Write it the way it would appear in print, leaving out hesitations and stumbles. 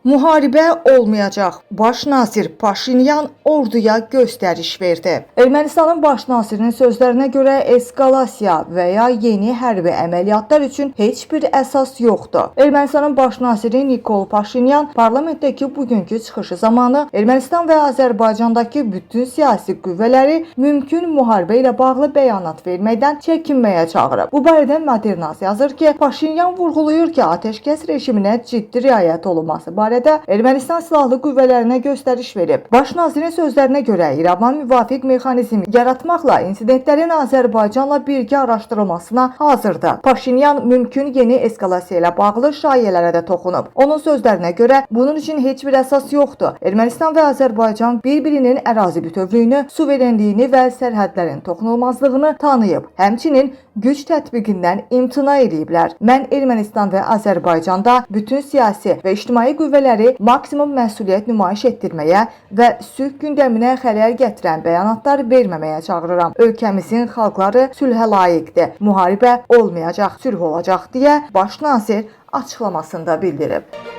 Müharibə olmayacaq. Baş nazir Paşinyan orduya göstəriş verdi. Ermənistanın baş nazirinin sözlərinə görə eskalasiya və ya yeni hərbi əməliyyatlar üçün heç bir əsas yoxdur. Ermənistanın baş naziri Nikol Paşinyan parlamentdəki bugünkü çıxışı zamanı Ermənistan və Azərbaycandakı bütün siyasi qüvvələri mümkün müharibə ilə bağlı bəyanat verməkdən çəkinməyə çağırıb. Bu barədə Modernaz yazır ki, Paşinyan vurğulayır ki, atəşkəs rejiminə ciddi riayət olunması barədə Ermənistan silahlı qüvvələrinə göstəriş verib. Baş nazirin sözlərinə görə İrəvan müvafiq mexanizm yaratmaqla insidentlərin Azərbaycanla birgə araşdırılmasına hazırdır. Paşinyan mümkün yeni eskalasiya ilə bağlı şayələrə də toxunub. Onun sözlərinə görə bunun üçün heç bir əsas yoxdur. Ermənistan və Azərbaycan bir-birinin ərazi bütövlüyünü, suverenliyini və sərhədlərin toxunulmazlığını tanıyıb. Həmçinin güc tətbiqindən imtina ediblər. Mən Ermənistan və Azərbaycanda bütün siyasi və ictimai qüvvələri maksimum məsuliyyət nümayiş etdirməyə və sülh gündəminə xələl gətirən bəyanatlar verməməyə çağırıram. Ölkəmizin xalqları sülhə layiqdir. Müharibə olmayacaq, sülh olacaq deyə baş nazir açıqlamasında bildirib.